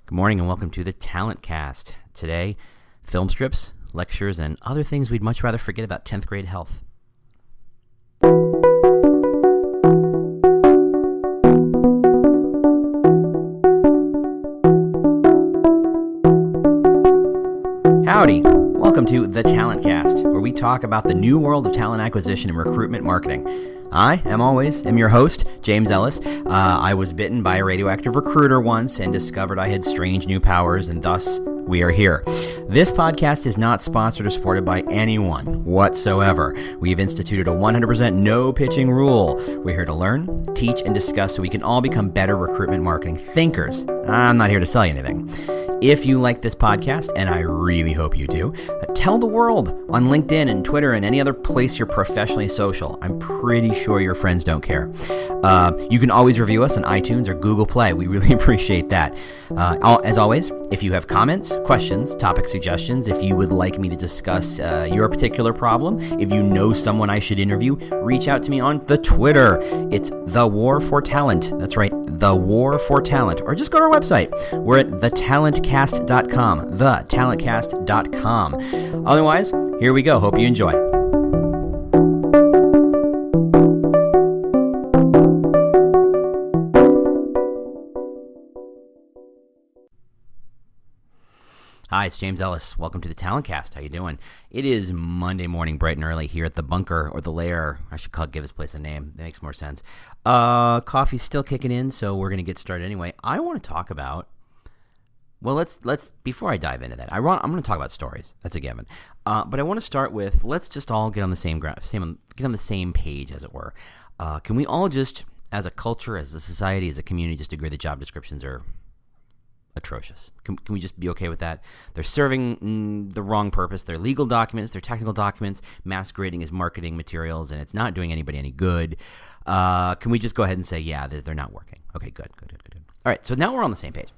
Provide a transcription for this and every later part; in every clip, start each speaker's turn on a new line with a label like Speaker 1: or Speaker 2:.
Speaker 1: Good morning and welcome to the Talent Cast. Today, film strips, lectures, and other things we'd much rather forget about 10th grade health. Howdy! Welcome to The Talent Cast, where we talk about the new world of talent acquisition and recruitment marketing. I, am your host, James Ellis. I was bitten by a radioactive recruiter once and discovered I had strange new powers, and thus we are here. This podcast is not sponsored or supported by anyone whatsoever. We've instituted a 100% no pitching rule. We're here to learn, teach, and discuss so we can all become better recruitment marketing thinkers. I'm not here to sell you anything. If you like this podcast, and I really hope you do, tell the world on LinkedIn and Twitter and any other place you're professionally social. I'm pretty sure your friends don't care. You can always review us on iTunes or Google Play. We really appreciate that. As always, if you have comments, questions, topic suggestions, if you would like me to discuss your particular problem, if you know someone I should interview, reach out to me on the Twitter. It's The War for Talent. That's right, The War for Talent. Or just go to our website. We're at thetalentcast.com, thetalentcast.com. Otherwise, here we go. Hope you enjoy. Hi, it's James Ellis. Welcome to the Talent Cast. How you doing? It is Monday morning, bright and early here at the bunker or the lair. I should give this place a name. That makes more sense. Coffee's still kicking in, so we're going to get started anyway. I want to talk about. Well, let's before I dive into that, I'm going to talk about stories. That's a given. But I want to start with let's just all get on the get on the same page, as it were. Can we all just, as a culture, as a society, as a community, just agree that job descriptions are atrocious? Can we just be okay with that? They're serving the wrong purpose. They're legal documents. They're technical documents masquerading as marketing materials, and it's not doing anybody any good. Can we just go ahead and say, yeah, they're not working? Okay, good. All right, so now we're on the same page.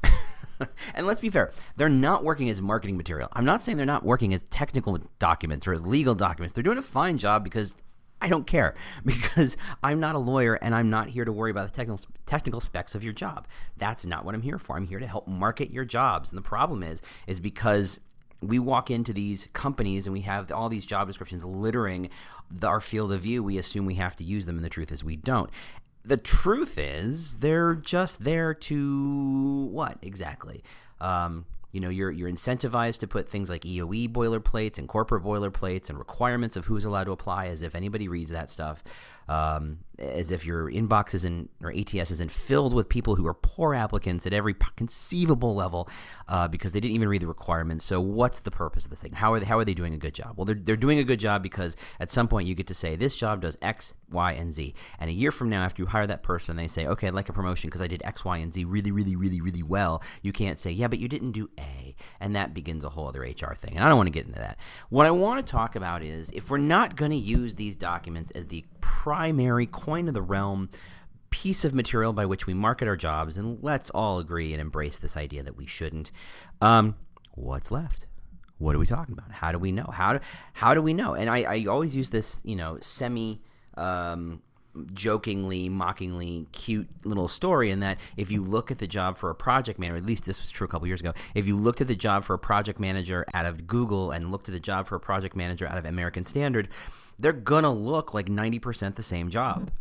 Speaker 1: And let's be fair, they're not working as marketing material. I'm not saying they're not working as technical documents or as legal documents. They're doing a fine job because I don't care, because I'm not a lawyer and I'm not here to worry about the technical specs of your job. That's not what I'm here for. I'm here to help market your jobs. And the problem is because we walk into these companies and we have all these job descriptions littering our field of view. We assume we have to use them, and the truth is we don't. The truth is they're just there to what exactly? You're incentivized to put things like EOE boilerplates and corporate boilerplates and requirements of who's allowed to apply, as if anybody reads that stuff, as if your inbox or ATS isn't filled with people who are poor applicants at every conceivable level because they didn't even read the requirements. So what's the purpose of this thing? How are they doing a good job? Well, they're doing a good job because at some point you get to say, this job does X, Y, and Z. And a year from now, after you hire that person, they say, okay, I'd like a promotion because I did X, Y, and Z really, really, really, really well. You can't say, yeah, but you didn't do A. And that begins a whole other HR thing. And I don't want to get into that. What I want to talk about is, if we're not going to use these documents as the primary coin of the realm piece of material by which we market our jobs, and let's all agree and embrace this idea that we shouldn't, what's left? What are we talking about? How do we know? How do we know? And I always use this, semi jokingly, mockingly cute little story, in that if you look at the job for a project manager, at least this was true a couple years ago, if you looked at the job for a project manager out of Google and looked at the job for a project manager out of American Standard, they're going to look like 90% the same job.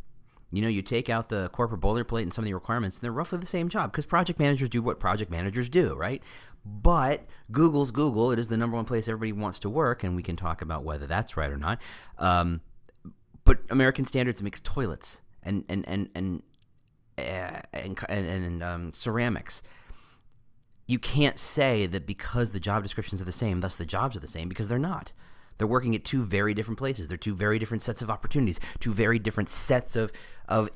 Speaker 1: You take out the corporate boilerplate and some of the requirements, and they're roughly the same job, because project managers do what project managers do, right? But Google's Google. It is the number one place everybody wants to work, and we can talk about whether that's right or not. But American Standards makes toilets and ceramics. You can't say that because the job descriptions are the same, thus the jobs are the same, because they're not. They're working at two very different places. They're two very different sets of opportunities, two very different sets of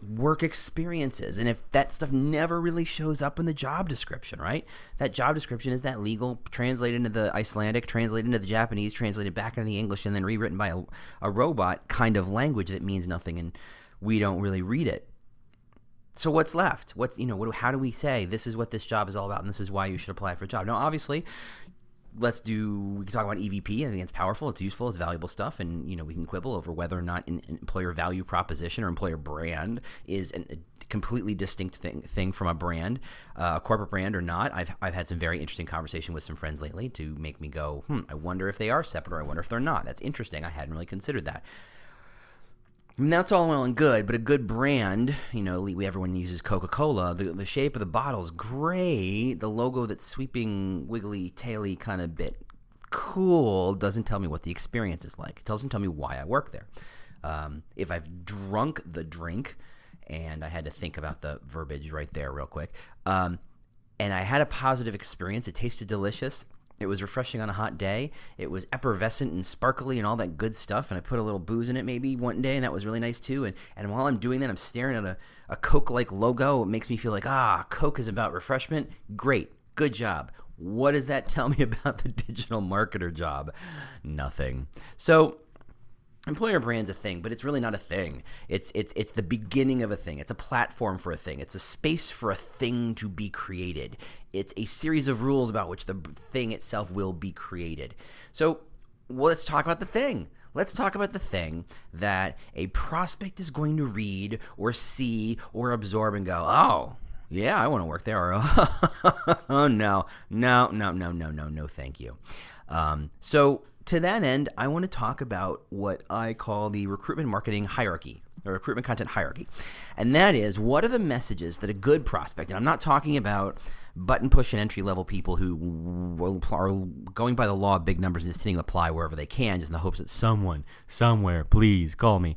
Speaker 1: work experiences. And if that stuff never really shows up in the job description, right? That job description is that legal, translated into the Icelandic, translated into the Japanese, translated back into the English, and then rewritten by a robot kind of language that means nothing, and we don't really read it. So what's left? How do we say this is what this job is all about, and this is why you should apply for a job? Now, obviously, we can talk about EVP. I think it's powerful, it's useful, it's valuable stuff, and we can quibble over whether or not an employer value proposition or employer brand is completely distinct thing from a brand, a corporate brand or not. I've had some very interesting conversation with some friends lately to make me go, I wonder if they are separate, or I wonder if they're not. That's interesting. I hadn't really considered that. And that's all well and good, but a good brand, everyone uses Coca-Cola. The shape of the bottle is great. The logo that's sweeping, wiggly, taily kind of bit cool doesn't tell me what the experience is like. It doesn't tell me why I work there. If I've drunk the drink, and I had to think about the verbiage right there real quick, and I had a positive experience, it tasted delicious, it was refreshing on a hot day, it was effervescent and sparkly and all that good stuff, and I put a little booze in it maybe one day, and that was really nice too, and while I'm doing that, I'm staring at a Coke-like logo. It makes me feel like, Coke is about refreshment. Great, good job. What does that tell me about the digital marketer job? Nothing. So employer brand's a thing, but it's really not a thing. It's the beginning of a thing. It's a platform for a thing. It's a space for a thing to be created. It's a series of rules about which the thing itself will be created. So let's talk about the thing. Let's talk about the thing that a prospect is going to read or see or absorb and go, oh, yeah, I want to work there. Or, oh, no, thank you. So to that end, I want to talk about what I call the recruitment marketing hierarchy, or recruitment content hierarchy. And that is, what are the messages that a good prospect, and I'm not talking about button push and entry level people who are going by the law of big numbers and just hitting apply wherever they can, just in the hopes that someone, somewhere, please call me.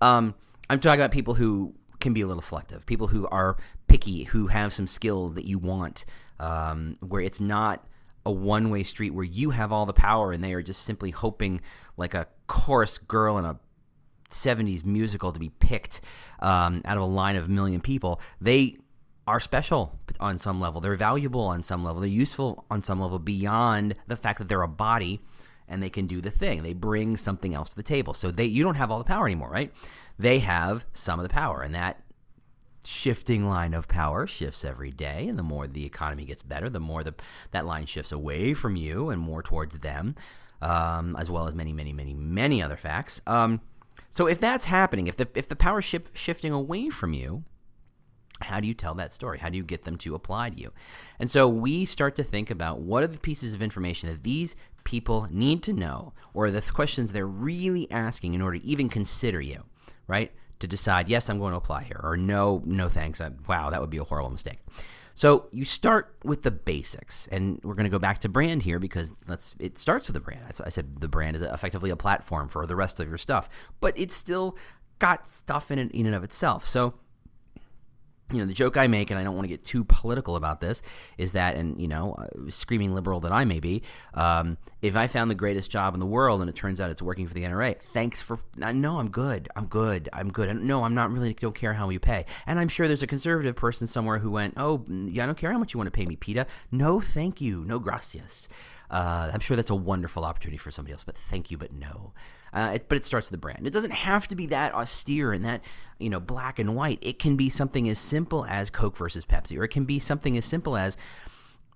Speaker 1: I'm talking about people who can be a little selective, people who are picky, who have some skills that you want, where it's not a one-way street where you have all the power and they are just simply hoping like a chorus girl in a 70s musical to be picked out of a line of a million people. They are special on some level. They're valuable on some level. They're useful on some level beyond the fact that they're a body and they can do the thing. They bring something else to the table. So you don't have all the power anymore, right? They have some of the power, and that shifting line of power shifts every day, and the more the economy gets better, the more that line shifts away from you and more towards them, as well as many other facts. So if that's happening, if the power shifting away from you, how do you tell that story? How do you get them to apply to you? And so we start to think about, what are the pieces of information that these people need to know, or the questions they're really asking in order to even consider you, right? To decide, yes, I'm going to apply here, or no thanks. Wow, that would be a horrible mistake. So you start with the basics, and we're going to go back to brand here because it starts with the brand. I said the brand is effectively a platform for the rest of your stuff, but it's still got stuff in it in and of itself. So, the joke I make, and I don't want to get too political about this, is that, and screaming liberal that I may be, if I found the greatest job in the world and it turns out it's working for the NRA, no, I'm good. And no, I'm not really, don't care how you pay. And I'm sure there's a conservative person somewhere who went, oh, yeah, I don't care how much you want to pay me, PETA. No, thank you. No, gracias. I'm sure that's a wonderful opportunity for somebody else, but thank you, but no. But it starts with the brand. It doesn't have to be that austere and that, black and white. It can be something as simple as Coke versus Pepsi, or it can be something as simple as,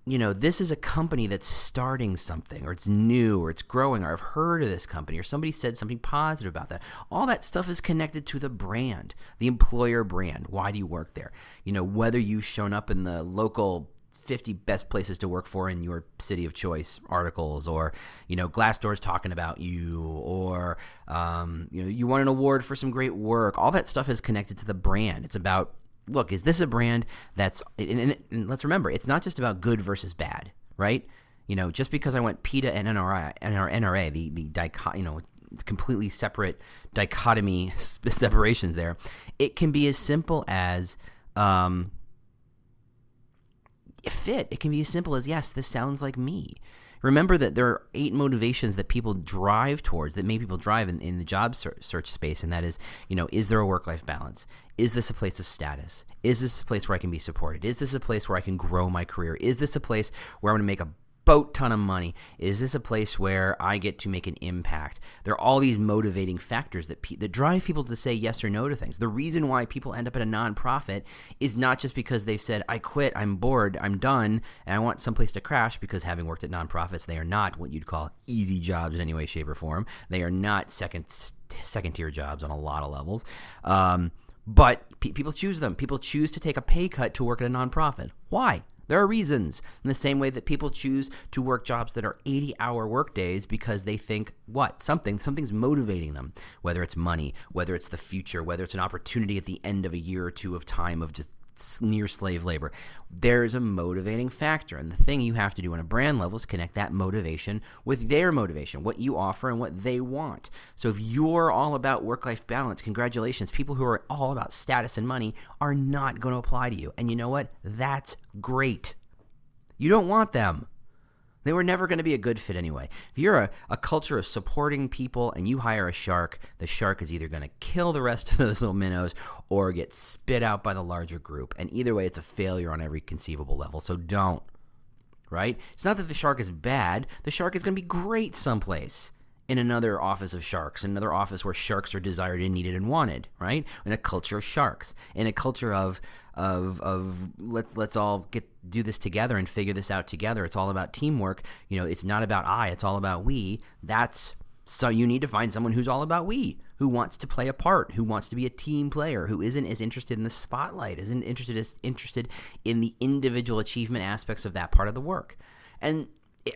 Speaker 1: this is a company that's starting something, or it's new, or it's growing, or I've heard of this company, or somebody said something positive about that. All that stuff is connected to the brand, the employer brand. Why do you work there? Whether you've shown up in the local 50 best places to work for in your city of choice articles, or Glassdoor's talking about you, or you won an award for some great work. All that stuff is connected to the brand. It's about, look, is this a brand that's, and let's remember, it's not just about good versus bad, right? Just because I went PETA and NRA, the it's completely separate dichotomy separations there. It can be as simple as fit. It can be as simple as, yes, this sounds like me. Remember that there are 8 motivations that people drive towards, that make people drive in the job search space, and that is there a work-life balance? Is this a place of status? Is this a place where I can be supported? Is this a place where I can grow my career? Is this a place where I'm going to make a boat ton of money? Is this a place where I get to make an impact? There are all these motivating factors that drive people to say yes or no to things. The reason why people end up at a nonprofit is not just because they've said, I quit, I'm bored, I'm done, and I want someplace to crash, because having worked at nonprofits, they are not what you'd call easy jobs in any way, shape, or form. They are not second-tier jobs on a lot of levels. But people choose them. People choose to take a pay cut to work at a nonprofit. Why? There are reasons. In the same way that people choose to work jobs that are 80-hour work days because they think, something's motivating them. Whether it's money, whether it's the future, whether it's an opportunity at the end of a year or two of time of just near slave labor. There's a motivating factor. And the thing you have to do on a brand level is connect that motivation with their motivation, what you offer and what they want. So if you're all about work-life balance, congratulations. People who are all about status and money are not going to apply to you. And you know what? That's great. You don't want them. They were never going to be a good fit anyway. If you're a culture of supporting people and you hire a shark, the shark is either going to kill the rest of those little minnows or get spit out by the larger group. And either way, it's a failure on every conceivable level. So don't, right? It's not that the shark is bad. The shark is going to be great someplace. In another office of sharks, in another office where sharks are desired and needed and wanted, right? In a culture of sharks, in a culture of let's all do this together and figure this out together. It's all about teamwork. It's not about I, it's all about we. So you need to find someone who's all about we, who wants to play a part, who wants to be a team player, who isn't as interested in the spotlight, isn't interested in the individual achievement aspects of that part of the work. And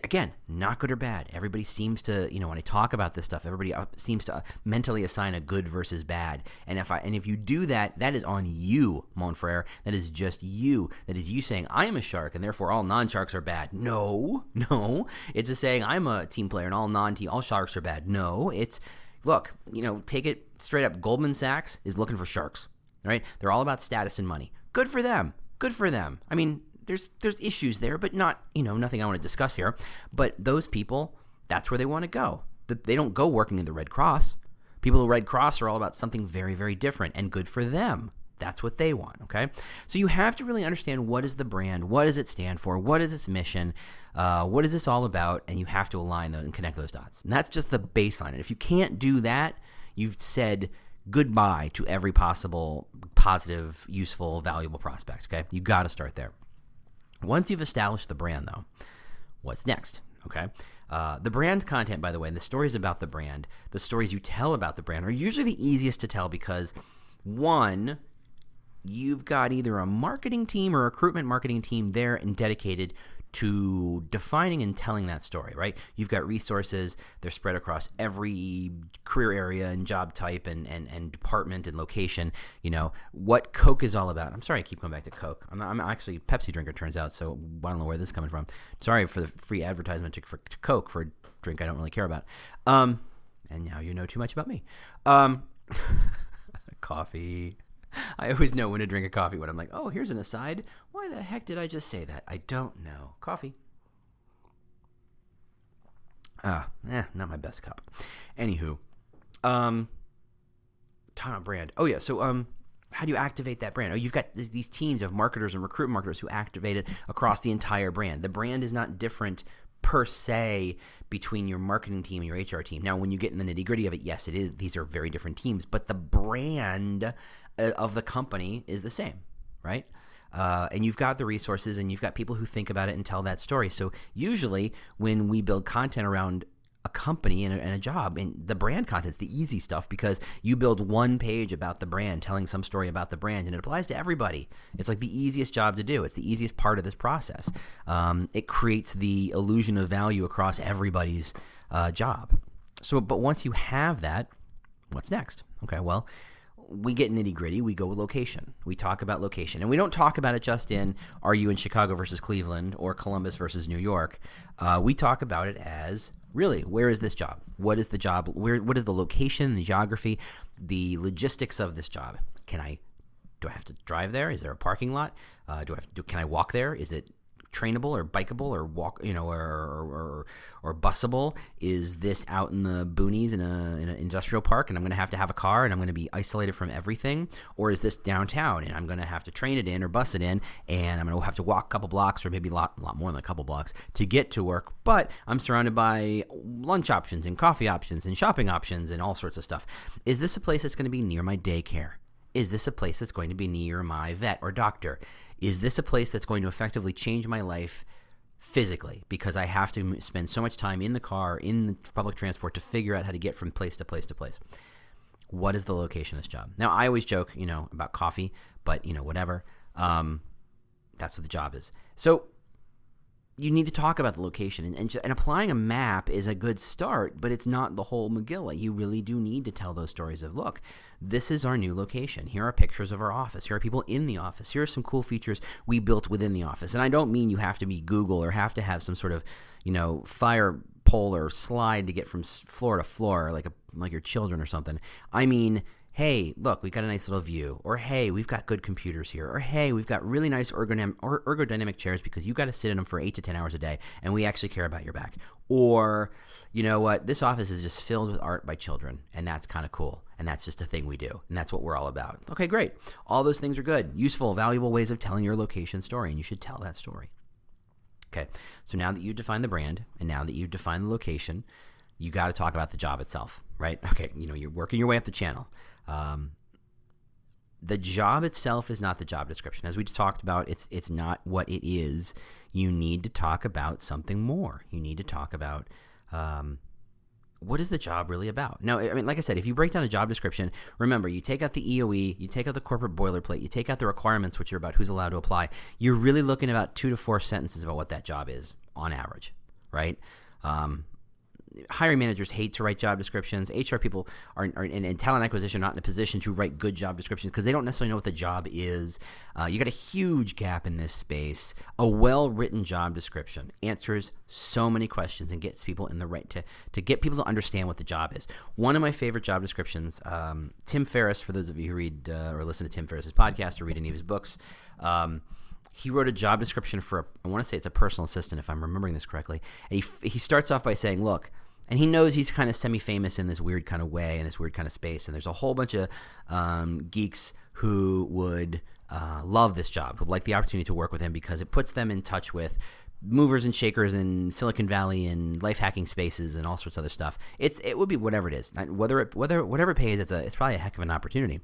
Speaker 1: again, not good or bad. Everybody seems to, when I talk about this stuff, everybody seems to mentally assign a good versus bad. And if you do that, that is on you, mon frere. That is just you. That is you saying, I am a shark, and therefore all non-sharks are bad. No. It's a saying, I'm a team player, and all sharks are bad. No, it's, look, take it straight up. Goldman Sachs is looking for sharks, right? They're all about status and money. Good for them. I mean, there's issues there, but not, nothing I want to discuss here. But those people, that's where they want to go. They don't go working in the Red Cross. People at Red Cross are all about something very, very different, and good for them. That's what they want, okay? So you have to really understand, what is the brand? What does it stand for? What is its mission? What is this all about? And you have to align those and connect those dots. And that's just the baseline. And if you can't do that, you've said goodbye to every possible positive, useful, valuable prospect, okay? You got to start there. Once you've established the brand, though, what's next? Okay, the brand content, by the way, and the stories about the brand, the stories you tell about the brand are usually the easiest to tell because, one, you've got either a marketing team or a recruitment marketing team there and dedicated to defining and telling that story, right? You've got resources. They're spread across every career area and job type and department and location. What Coke is all about. I'm sorry I keep coming back to Coke. I'm actually a Pepsi drinker, turns out, so I don't know where this is coming from. Sorry for the free advertisement to Coke for a drink I don't really care about. And now you know too much about me. Coffee. I always know when to drink a coffee when I'm like, oh, here's an aside. Why the heck did I just say that? I don't know. Coffee. Not my best cup. Anywho, talking about brand. Oh yeah, so how do you activate that brand? Oh, you've got these teams of marketers and recruit marketers who activate it across the entire brand. The brand is not different per se between your marketing team and your HR team. Now, when you get in the nitty-gritty of it, yes, it is. These are very different teams, but the brand of the company is the same, right? And you've got the resources and you've got people who think about it and tell that story. So usually when we build content around a company and a job, and the brand content's the easy stuff because you build one page about the brand, telling some story about the brand, and it applies to everybody. It's like the easiest job to do. It's the easiest part of this process. It creates the illusion of value across everybody's job. So, but once you have that, what's next? Okay, well, we get nitty gritty. We go with location. We talk about location, and we don't talk about it just in, are you in Chicago versus Cleveland or Columbus versus New York? We talk about it as, really, where is this job? What is the job? What is the location, the geography, the logistics of this job? Do I have to drive there? Is there a parking lot? Can I walk there? Is it trainable or bikeable or walk, or busable? Is this out in the boonies in an industrial park and I'm going to have a car and I'm going to be isolated from everything? Or is this downtown and I'm going to have to train it in or bus it in and I'm going to have to walk a couple blocks or maybe a lot more than a couple blocks to get to work, but I'm surrounded by lunch options and coffee options and shopping options and all sorts of stuff. Is this a place that's going to be near my daycare? Is this a place that's going to be near my vet or doctor? Is this a place that's going to effectively change my life physically because I have to spend so much time in the car, in the public transport to figure out how to get from place to place to place? What is the location of this job? Now, I always joke, about coffee, but, whatever. That's what the job is. So you need to talk about the location, and applying a map is a good start, but it's not the whole Megillah. You really do need to tell those stories of, look, this is our new location. Here are pictures of our office. Here are people in the office. Here are some cool features we built within the office. And I don't mean you have to be Google or have to have some sort of, fire pole or slide to get from floor to floor like your children or something. I mean, hey, look, we've got a nice little view, or hey, we've got good computers here, or hey, we've got really nice ergodynamic chairs because you got to sit in them for 8 to 10 hours a day, and we actually care about your back. Or, you know what, this office is just filled with art by children, and that's kind of cool, and that's just a thing we do, and that's what we're all about. Okay, great. All those things are good, useful, valuable ways of telling your location story, and you should tell that story. Okay, so now that you've defined the brand, and now that you've defined the location, you got to talk about the job itself, right? Okay, you're working your way up the channel. The job itself is not the job description. As we just talked about, it's not what it is. You need to talk about something more. You need to talk about what is the job really about. Now, I mean, like I said, if you break down a job description, remember, you take out the EOE, you take out the corporate boilerplate, you take out the requirements, which are about who's allowed to apply. You're really looking at about 2 to 4 sentences about what that job is on average, right? Hiring managers hate to write job descriptions. HR people are in talent acquisition not in a position to write good job descriptions because they don't necessarily know what the job is. You got a huge gap in this space. A well-written job description answers so many questions and gets people in the right to get people to understand what the job is. One of my favorite job descriptions, Tim Ferriss, for those of you who read or listen to Tim Ferriss's podcast or read any of his books, he wrote a job description for, I want to say it's a personal assistant if I'm remembering this correctly. And he starts off by saying, look, and he knows he's kind of semi-famous in this weird kind of way, in this weird kind of space. And there's a whole bunch of geeks who would love this job, would like the opportunity to work with him because it puts them in touch with movers and shakers in Silicon Valley and life hacking spaces and all sorts of other stuff. It would be whatever it is. Whatever it pays, it's probably a heck of an opportunity.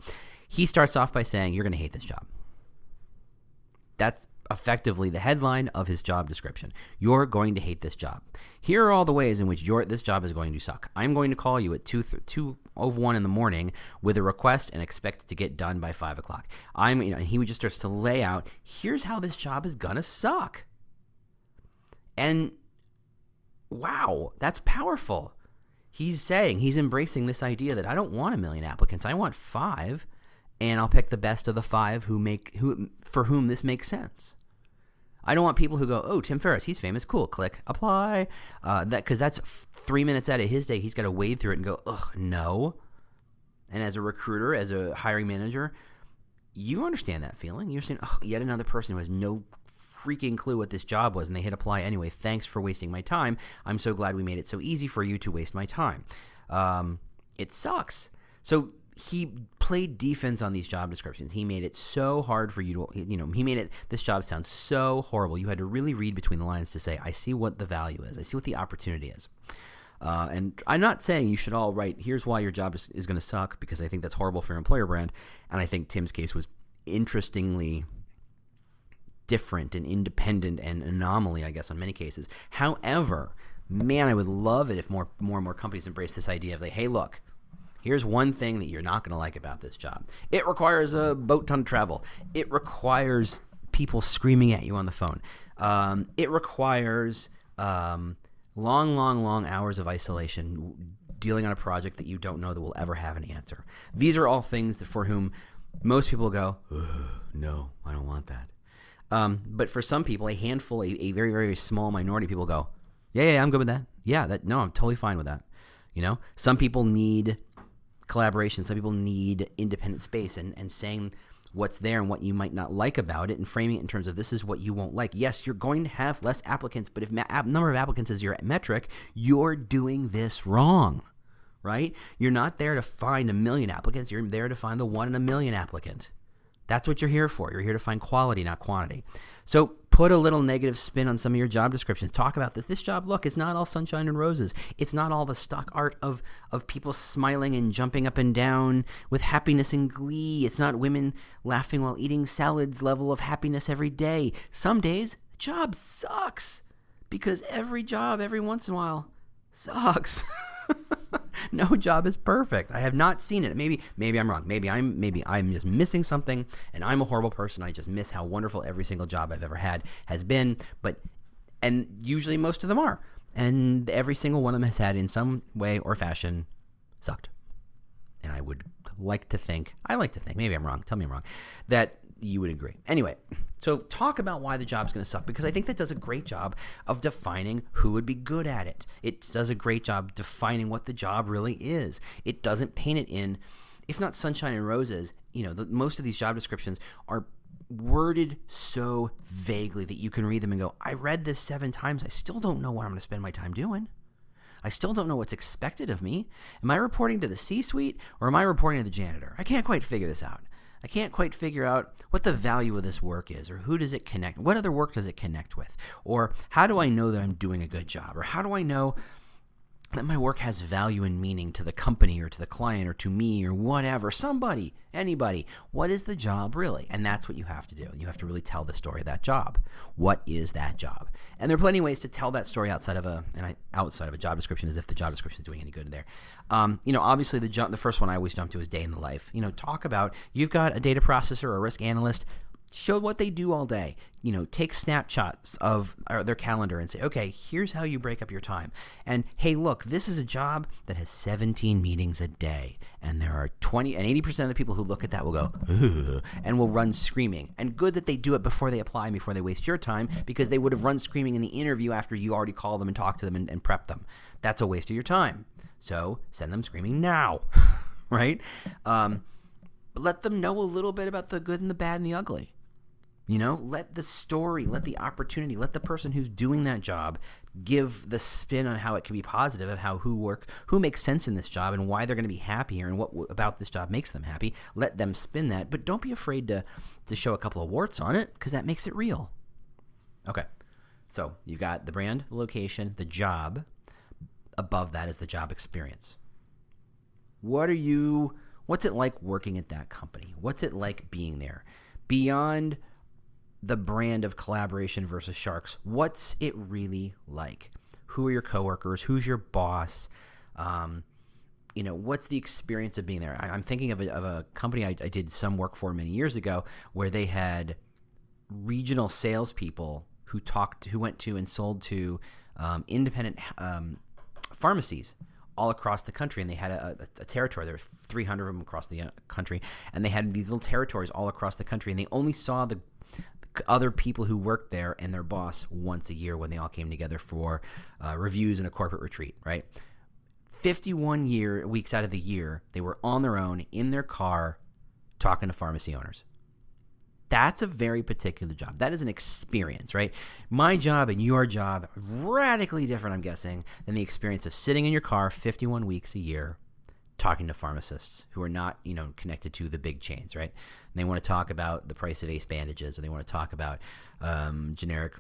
Speaker 1: He starts off by saying, you're going to hate this job. That's effectively the headline of his job description. You're going to hate this job. Here are all the ways in which this job is going to suck. I'm going to call you at 2:01 in the morning with a request and expect it to get done by 5 o'clock. And he would just starts to lay out, here's how this job is going to suck. And wow, that's powerful. He's embracing this idea that I don't want 1 million applicants. I want 5, and I'll pick the best of the 5 for whom this makes sense. I don't want people who go, oh, Tim Ferriss, he's famous, cool, click, apply. Because that's 3 minutes out of his day, he's got to wade through it and go, ugh, no. And as a recruiter, as a hiring manager, you understand that feeling. You're saying, oh, yet another person who has no freaking clue what this job was, and they hit apply anyway. Thanks for wasting my time. I'm so glad we made it so easy for you to waste my time. It sucks. So he played defense on these job descriptions. He made it so hard for you to, this job sounds so horrible. You had to really read between the lines to say, I see what the value is. I see what the opportunity is. And I'm not saying you should all write, here's why your job is going to suck, because I think that's horrible for your employer brand. And I think Tim's case was interestingly different and independent and anomaly, I guess, in many cases. However, man, I would love it if more and more companies embrace this idea of like, hey, look, here's one thing that you're not going to like about this job. It requires a boat ton of travel. It requires people screaming at you on the phone. It requires long hours of isolation dealing on a project that you don't know that will ever have an answer. These are all things that for whom most people go, no, I don't want that. But for some people, a handful, a very, very small minority of people go, yeah, I'm good with that. Yeah, I'm totally fine with that. Some people need collaboration. Some people need independent space and saying what's there and what you might not like about it and framing it in terms of this is what you won't like. Yes, you're going to have less applicants, but if number of applicants is your metric, you're doing this wrong, right? You're not there to find 1 million applicants. You're there to find the 1 in a million applicant. That's what you're here for. You're here to find quality, not quantity. So put a little negative spin on some of your job descriptions. Talk about this. This job, look, is not all sunshine and roses. It's not all the stock art of people smiling and jumping up and down with happiness and glee. It's not women laughing while eating salads level of happiness every day. Some days, the job sucks because every job every once in a while sucks. No job is perfect. I have not seen it. Maybe I'm wrong. Maybe I'm just missing something, and I'm a horrible person. I just miss how wonderful every single job I've ever had has been. And usually most of them are. And every single one of them has had, in some way or fashion, sucked. And I like to think, maybe I'm wrong, tell me I'm wrong, that you would agree. Anyway, so talk about why the job's going to suck, because I think that does a great job of defining who would be good at it. It does a great job defining what the job really is. It doesn't paint it in, if not sunshine and roses, most of these job descriptions are worded so vaguely that you can read them and go, I read this 7 times. I still don't know what I'm going to spend my time doing. I still don't know what's expected of me. Am I reporting to the C-suite or am I reporting to the janitor? I can't quite figure this out. I can't quite figure out what the value of this work is, or who does it connect? What other work does it connect with? Or how do I know that I'm doing a good job? Or how do I know that my work has value and meaning to the company or to the client or to me or whatever, somebody, anybody? What is the job really? And that's what you have to do. You have to really tell the story of that job. What is that job? And there are plenty of ways to tell that story outside of a job description, as if the job description is doing any good there. Obviously the first one I always jump to is day in the life. Talk about, you've got a data processor or a risk analyst. Show what they do all day. Take snapshots of their calendar and say, okay, here's how you break up your time. And hey, look, this is a job that has 17 meetings a day. And there are 20 and 80% of the people who look at that will go, ugh, and will run screaming. And good that they do it before they apply, before they waste your time, because they would have run screaming in the interview after you already called them and talked to them and prepped them. That's a waste of your time. So send them screaming now, right? But let them know a little bit about the good and the bad and the ugly. Let the story, let the opportunity, let the person who's doing that job give the spin on how it can be positive, of how who makes sense in this job and why they're going to be happy here and what about this job makes them happy. Let them spin that, but don't be afraid to show a couple of warts on it, because that makes it real. Okay, so you've got the brand, the location, the job. Above that is the job experience. What's it like working at that company? What's it like being there? Beyond the brand of collaboration versus sharks, what's it really like? Who are your coworkers? Who's your boss? What's the experience of being there? I'm thinking of a company I did some work for many years ago, where they had regional salespeople who went to and sold to independent pharmacies all across the country, and they had a territory. There were 300 of them across the country, and they had these little territories all across the country, and they only saw the other people who worked there and their boss once a year when they all came together for reviews and a corporate retreat, right? 51 weeks out of the year, they were on their own in their car talking to pharmacy owners. That's a very particular job. That is an experience, right? My job and your job, radically different, I'm guessing, than the experience of sitting in your car 51 weeks a year talking to pharmacists who are not, connected to the big chains, right? And they want to talk about the price of Ace bandages, or they want to talk about generic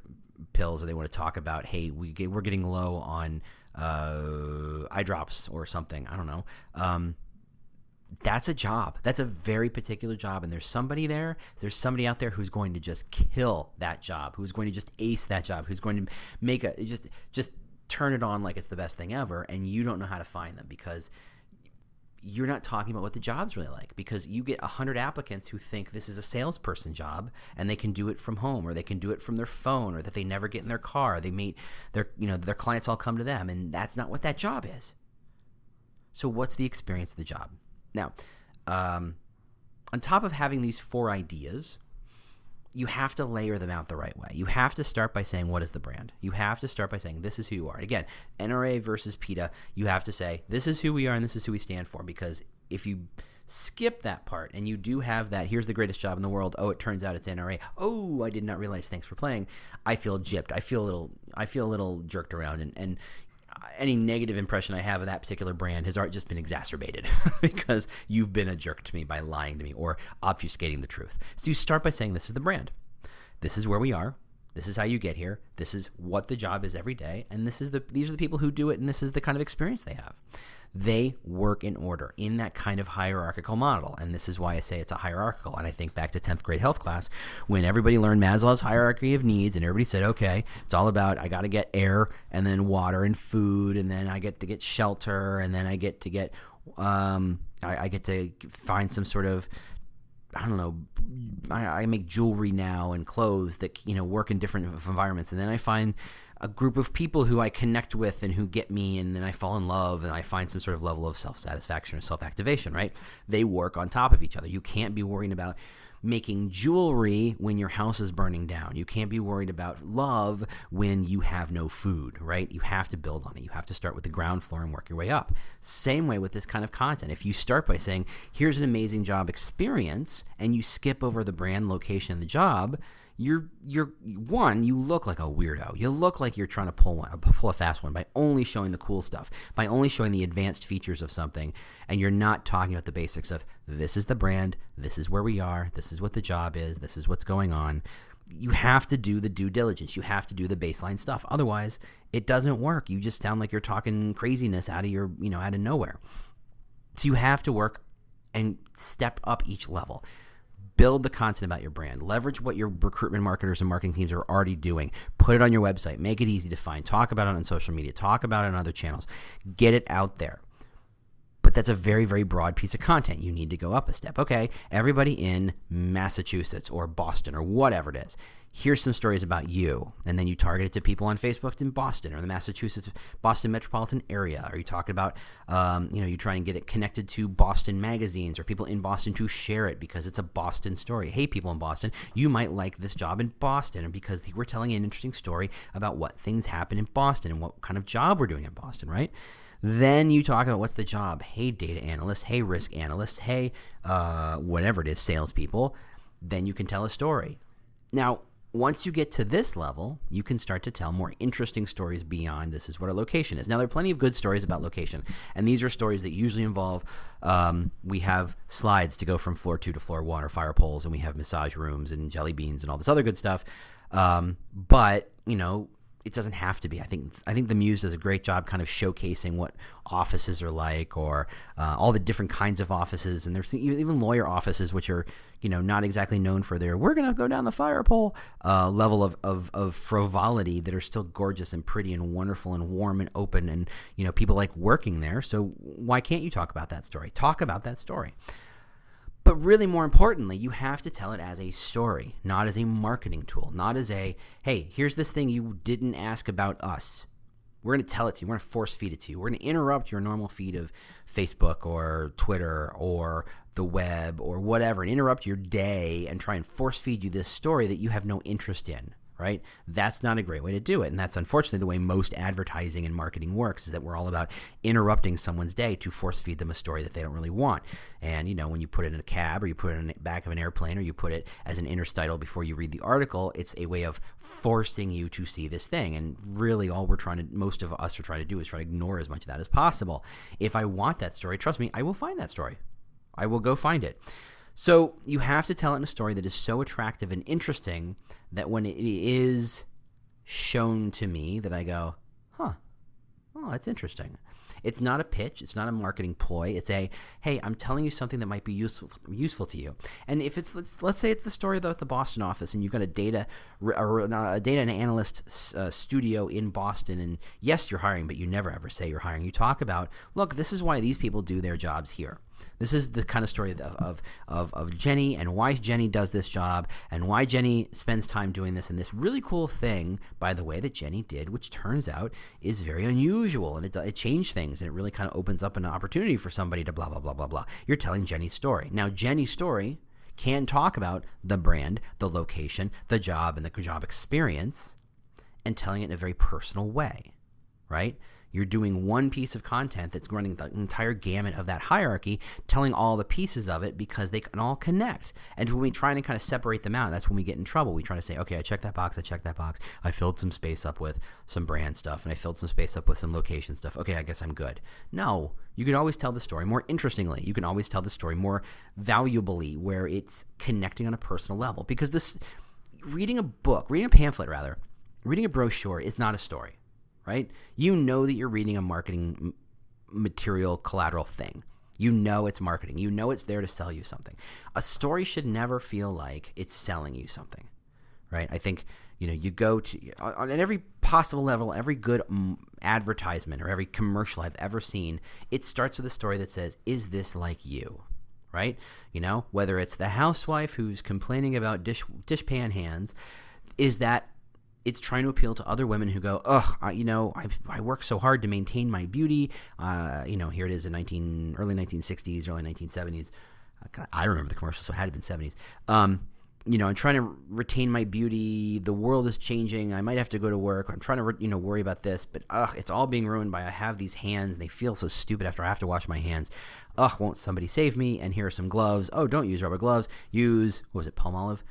Speaker 1: pills, or they want to talk about, hey, we're getting low on eye drops or something. I don't know. That's a job. That's a very particular job, and there's somebody out there who's going to just kill that job, who's going to just ace that job, who's going to make just turn it on like it's the best thing ever, and you don't know how to find them because you're not talking about what the job's really like, because you get 100 applicants who think this is a salesperson job and they can do it from home, or they can do it from their phone, or that they never get in their car. They meet their clients all come to them, and that's not what that job is. So what's the experience of the job? Now, on top of having these 4 ideas, you have to layer them out the right way. You have to start by saying, what is the brand? You have to start by saying, this is who you are. And again, NRA versus PETA, you have to say, this is who we are and this is who we stand for. Because if you skip that part and you do have that, here's the greatest job in the world, oh, it turns out it's NRA, oh, I did not realize, thanks for playing, I feel gypped. I feel a little jerked around, and any negative impression I have of that particular brand has just been exacerbated because you've been a jerk to me by lying to me or obfuscating the truth. So you start by saying, this is the brand. This is where we are. This is how you get here. This is what the job is every day. And these are the people who do it, and this is the kind of experience they have. They work in order in that kind of hierarchical model. And this is why I say it's a hierarchical. And I think back to 10th grade health class when everybody learned Maslow's hierarchy of needs and everybody said, okay, it's all about I got to get air and then water and food and then I get to get shelter and then I get to get I get to find some sort of, I don't know, I make jewelry now and clothes that, work in different environments. And then I find a group of people who I connect with and who get me, and then I fall in love and I find some sort of level of self-satisfaction or self-activation, right? They work on top of each other. You can't be worrying about making jewelry when your house is burning down. You can't be worried about love when you have no food, right? You have to build on it. You have to start with the ground floor and work your way up. Same way with this kind of content. If you start by saying, here's an amazing job experience, and you skip over the brand, location, and the job, you look like a weirdo. You look like you're trying to pull a fast one by only showing the cool stuff, by only showing the advanced features of something, and you're not talking about the basics of this is the brand, this is where we are, this is what the job is, this is what's going on. You have to do the due diligence. You have to do the baseline stuff. Otherwise, it doesn't work. You just sound like you're talking craziness out of out of nowhere. So you have to work and step up each level. Build the content about your brand. Leverage what your recruitment marketers and marketing teams are already doing. Put it on your website. Make it easy to find. Talk about it on social media. Talk about it on other channels. Get it out there. But that's a very, very broad piece of content. You need to go up a step. Okay, everybody in Massachusetts or Boston or whatever it is, here's some stories about you. And then you target it to people on Facebook in Boston or the Massachusetts, Boston metropolitan area. Or you talking about, you try and get it connected to Boston magazines or people in Boston to share it because it's a Boston story. Hey, people in Boston, you might like this job in Boston because we're telling an interesting story about what things happen in Boston and what kind of job we're doing in Boston, right? Then you talk about what's the job. Hey, data analyst. Hey, risk analyst. Hey, whatever it is, salespeople. Then you can tell a story. Now, once you get to this level, you can start to tell more interesting stories beyond this is what our location is. Now, there are plenty of good stories about location, and these are stories that usually involve we have slides to go from floor 2 to floor 1 or fire poles, and we have massage rooms and jelly beans and all this other good stuff. But, it doesn't have to be. I think the Muse does a great job kind of showcasing what offices are like or all the different kinds of offices. And there's even lawyer offices, which are, not exactly known for their, we're going to go down the fire pole level of frivolity that are still gorgeous and pretty and wonderful and warm and open. And, people like working there. So why can't you talk about that story? Talk about that story. But really more importantly, you have to tell it as a story, not as a marketing tool, not as a, hey, here's this thing you didn't ask about us. We're going to tell it to you. We're going to force feed it to you. We're going to interrupt your normal feed of Facebook or Twitter or the web or whatever and interrupt your day and try and force feed you this story that you have no interest in. Right? That's not a great way to do it. And that's unfortunately the way most advertising and marketing works is that we're all about interrupting someone's day to force feed them a story that they don't really want. And, when you put it in a cab or you put it in the back of an airplane or you put it as an interstitial before you read the article, it's a way of forcing you to see this thing. And really all most of us are trying to do is try to ignore as much of that as possible. If I want that story, trust me, I will find that story. I will go find it. So you have to tell it in a story that is so attractive and interesting that when it is shown to me that I go, oh, that's interesting. It's not a pitch. It's not a marketing ploy. It's a, hey, I'm telling you something that might be useful to you. And if it's, let's say it's the story about the Boston office and you've got a data and analyst studio in Boston, and yes, you're hiring, but you never ever say you're hiring. You talk about, look, this is why these people do their jobs here. This is the kind of story of Jenny and why Jenny does this job and why Jenny spends time doing this and this really cool thing, by the way, that Jenny did, which turns out is very unusual and it changed things and it really kind of opens up an opportunity for somebody to blah, blah, blah, blah, blah. You're telling Jenny's story. Now, Jenny's story can talk about the brand, the location, the job, and the job experience and telling it in a very personal way, right? You're doing one piece of content that's running the entire gamut of that hierarchy, telling all the pieces of it because they can all connect. And when we try to kind of separate them out, that's when we get in trouble. We try to say, okay, I checked that box. I filled some space up with some brand stuff, and I filled some space up with some location stuff. Okay, I guess I'm good. No, you can always tell the story more interestingly. You can always tell the story more valuably where it's connecting on a personal level. Because reading a brochure is not a story. Right? You know that you're reading a marketing material collateral thing. You know it's marketing. You know it's there to sell you something. A story should never feel like it's selling you something, right? I think, you go to, on every possible level, every good advertisement or every commercial I've ever seen, it starts with a story that says, is this like you, right? Whether it's the housewife who's complaining about dishpan hands, is that it's trying to appeal to other women who go, I work so hard to maintain my beauty. Here it is in early 1960s, early 1970s. I remember the commercial, so it had to have been 70s. I'm trying to retain my beauty. The world is changing. I might have to go to work. I'm trying to, worry about this, but it's all being ruined by I have these hands. And they feel so stupid after I have to wash my hands. Won't somebody save me? And here are some gloves. Oh, don't use rubber gloves. Use, what was it, Palmolive?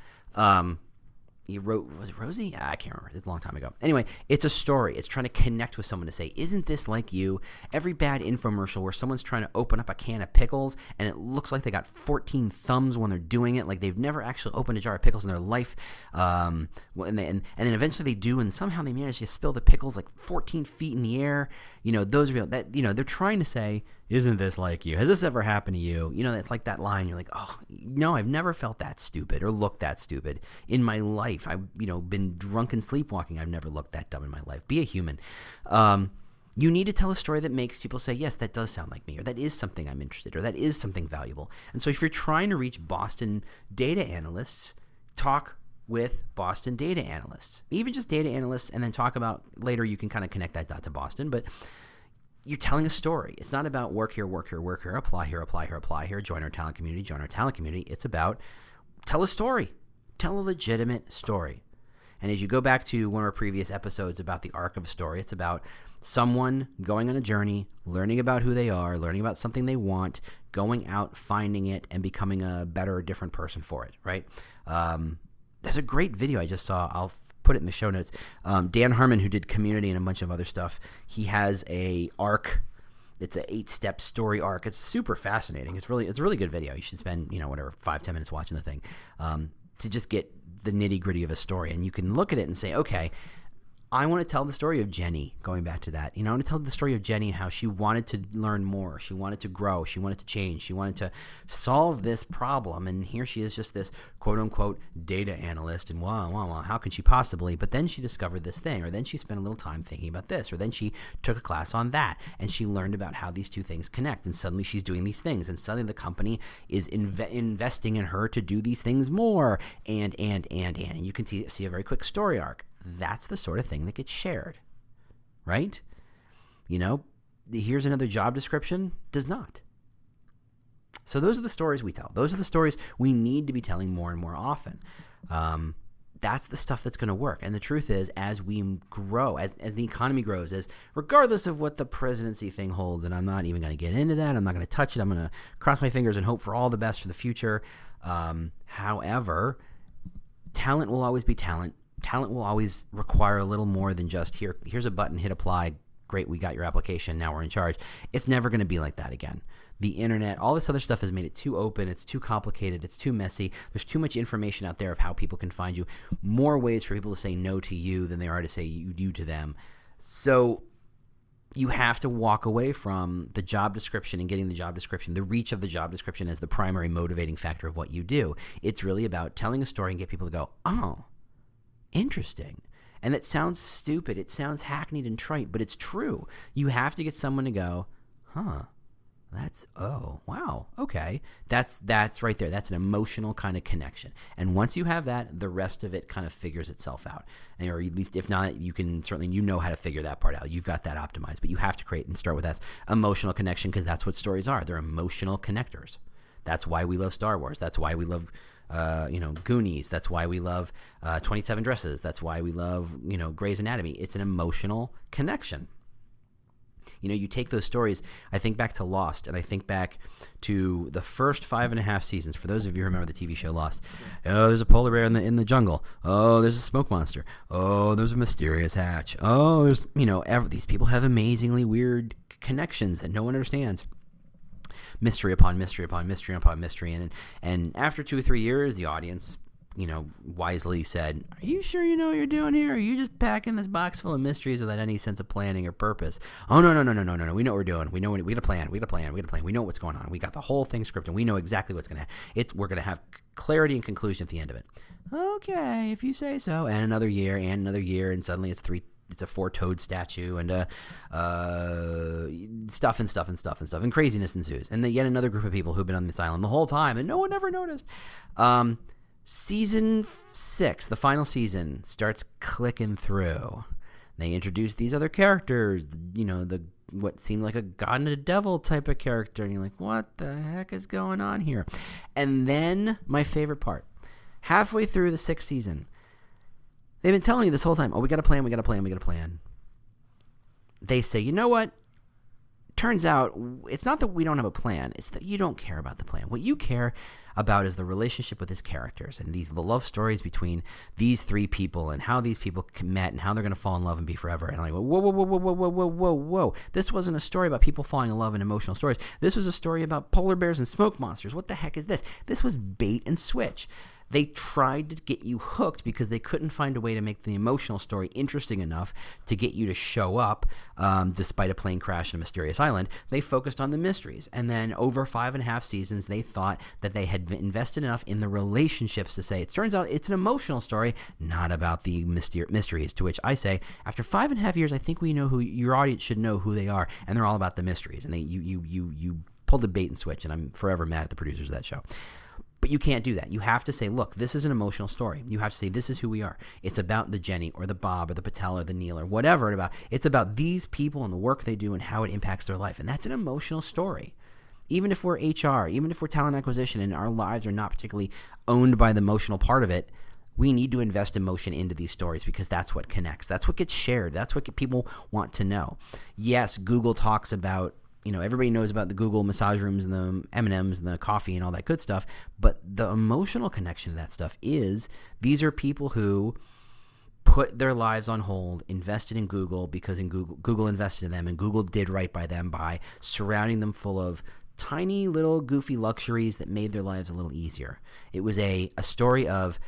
Speaker 1: Was it Rosie? I can't remember. It's a long time ago. Anyway, it's a story. It's trying to connect with someone to say, isn't this like you? Every bad infomercial where someone's trying to open up a can of pickles and it looks like they got 14 thumbs when they're doing it, like they've never actually opened a jar of pickles in their life. And then eventually they do, and somehow they manage to spill the pickles like 14 feet in the air. Those are real. They're trying to say, isn't this like you? Has this ever happened to you? It's like that line. You're like, oh, no, I've never felt that stupid or looked that stupid in my life. I've, been drunk and sleepwalking. I've never looked that dumb in my life. Be a human. You need to tell a story that makes people say, yes, that does sound like me, or that is something I'm interested in, or that is something valuable. And so if you're trying to reach Boston data analysts, talk with Boston data analysts, even just data analysts, and then talk about later you can kind of connect that dot to Boston. But you're telling a story. It's not about work here, apply here, join our talent community. It's about tell a story. Tell a legitimate story. And as you go back to one of our previous episodes about the arc of a story, it's about someone going on a journey, learning about who they are, learning about something they want, going out, finding it, and becoming a better or different person for it, right? There's a great video I just saw. I'll put it in the show notes. Dan Harmon, who did Community and a bunch of other stuff, he has a arc. It's an 8-step story arc. It's super fascinating. It's a really good video. You should spend 5-10 minutes watching the thing to just get the nitty gritty of a story. And you can look at it and say, okay, I want to tell the story of Jenny, going back to that. I want to tell the story of Jenny, how she wanted to learn more. She wanted to grow. She wanted to change. She wanted to solve this problem. And here she is, just this quote-unquote data analyst. And wow, how can she possibly? But then she discovered this thing, or then she spent a little time thinking about this, or then she took a class on that, and she learned about how these two things connect. And suddenly she's doing these things. And suddenly the company is investing in her to do these things more. And you can see a very quick story arc. That's the sort of thing that gets shared, right? Here's another job description, does not. So those are the stories we tell. Those are the stories we need to be telling more and more often. That's the stuff that's going to work. And the truth is, as we grow, as the economy grows, as regardless of what the presidency thing holds, and I'm not even going to get into that, I'm not going to touch it, I'm going to cross my fingers and hope for all the best for the future. However, talent will always be talent. Talent will always require a little more than just here's a button, hit apply, great, we got your application, now we're in charge. It's never going to be like that again. The internet, all this other stuff has made it too open, it's too complicated, it's too messy. There's too much information out there of how people can find you. More ways for people to say no to you than there are to say you to them. So you have to walk away from the job description and getting the job description, the reach of the job description as the primary motivating factor of what you do. It's really about telling a story and get people to go, oh, interesting. And it sounds stupid. It sounds hackneyed and trite, but it's true. You have to get someone to go, huh, wow, okay. That's right there. That's an emotional kind of connection. And once you have that, the rest of it kind of figures itself out. Or at least if not, you can certainly, how to figure that part out. You've got that optimized, but you have to create and start with that emotional connection, because that's what stories are. They're emotional connectors. That's why we love Star Wars. That's why we love Goonies. That's why we love 27 Dresses. That's why we love, Grey's Anatomy. It's an emotional connection. You take those stories. I think back to Lost, and I think back to the first 5.5 seasons. For those of you who remember the TV show Lost, oh, there's a polar bear in the jungle. Oh, there's a smoke monster. Oh, there's a mysterious hatch. Oh, there's these people have amazingly weird connections that no one understands. Mystery upon mystery upon mystery upon mystery, and after 2 or 3 years, the audience wisely said, "Are you sure you know what you're doing here? Or are you just packing this box full of mysteries without any sense of planning or purpose?" Oh, no. We know what we're doing. We know we got a plan. We know what's going on. We got the whole thing scripted. We know exactly what's going to happen. We're going to have clarity and conclusion at the end of it. Okay, if you say so. And another year, and suddenly it's a 4-toed statue, and stuff, and craziness ensues. And then yet another group of people who've been on this island the whole time, and no one ever noticed. Season 6, the final season, starts clicking through. They introduce these other characters, what seemed like a god and a devil type of character, and you're like, what the heck is going on here? And then my favorite part, halfway through the 6th season, they've been telling you this whole time, we got a plan. They say, you know what? Turns out it's not that we don't have a plan. It's that you don't care about the plan. What you care about is the relationship with his characters and the love stories between these 3 people and how these people met and how they're going to fall in love and be forever. And I'm like, whoa. This wasn't a story about people falling in love and emotional stories. This was a story about polar bears and smoke monsters. What the heck is this? This was bait and switch. They tried to get you hooked because they couldn't find a way to make the emotional story interesting enough to get you to show up despite a plane crash on a mysterious island. They focused on the mysteries. And then over 5.5 seasons, they thought that they had invested enough in the relationships to say, it turns out it's an emotional story, not about the mysteries. To which I say, after 5.5 years, I think we know who your audience should know who they are, and they're all about the mysteries. And you pulled the bait and switch, and I'm forever mad at the producers of that show. But you can't do that. You have to say, look, this is an emotional story. You have to say, this is who we are. It's about the Jenny or the Bob or the Patel or the Neil or whatever. It's about these people and the work they do and how it impacts their life. And that's an emotional story. Even if we're HR, even if we're talent acquisition and our lives are not particularly owned by the emotional part of it, we need to invest emotion into these stories because that's what connects. That's what gets shared. That's what people want to know. Yes, Google talks about, everybody knows about the Google massage rooms and the M&Ms and the coffee and all that good stuff, but the emotional connection to that stuff is these are people who put their lives on hold, invested in Google because Google invested in them, and Google did right by them by surrounding them full of tiny little goofy luxuries that made their lives a little easier. It was a story of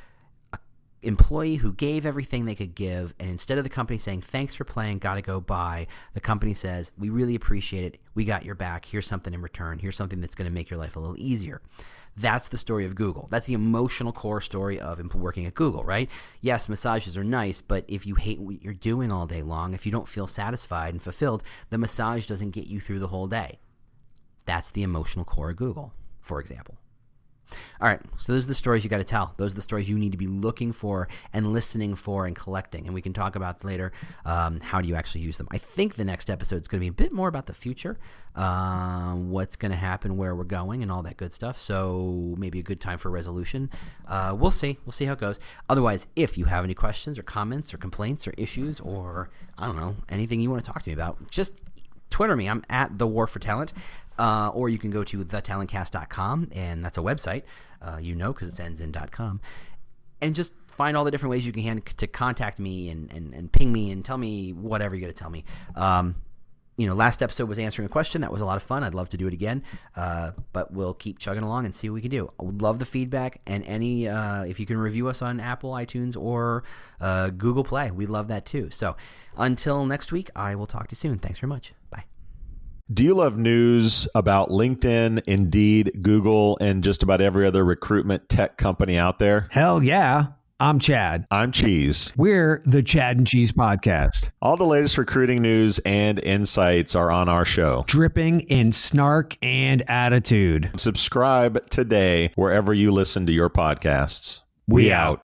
Speaker 1: employee who gave everything they could give, and instead of the company saying thanks for playing, gotta go bye, the company says we really appreciate it, we got your back, here's something in return, here's something that's going to make your life a little easier. That's the story of Google. That's the emotional core story of working at Google, right? Yes, massages are nice, but if you hate what you're doing all day long, if you don't feel satisfied and fulfilled, the massage doesn't get you through the whole day. That's the emotional core of Google, for example. All right, so those are the stories you got to tell. Those are the stories you need to be looking for and listening for and collecting. And we can talk about later how do you actually use them. I think the next episode is going to be a bit more about the future, what's going to happen, where we're going, and all that good stuff. So maybe a good time for a resolution. We'll see. We'll see how it goes. Otherwise, if you have any questions or comments or complaints or issues or, I don't know, anything you want to talk to me about, just Twitter me. I'm at The War for Talent. Or you can go to thetalentcast.com, and that's a website, because it ends in .com, and just find all the different ways you can to contact me and ping me and tell me whatever you're going to tell me. Last episode was answering a question. That was a lot of fun. I'd love to do it again, but we'll keep chugging along and see what we can do. I would love the feedback, and any if you can review us on Apple, iTunes, or Google Play, we'd love that too. So until next week, I will talk to you soon. Thanks very much. Bye.
Speaker 2: Do you love news about LinkedIn, Indeed, Google, and just about every other recruitment tech company out there?
Speaker 3: Hell yeah. I'm Chad.
Speaker 2: I'm Cheese.
Speaker 3: We're the Chad and Cheese Podcast.
Speaker 2: All the latest recruiting news and insights are on our show.
Speaker 3: Dripping in snark and attitude.
Speaker 2: Subscribe today wherever you listen to your podcasts.
Speaker 3: We out.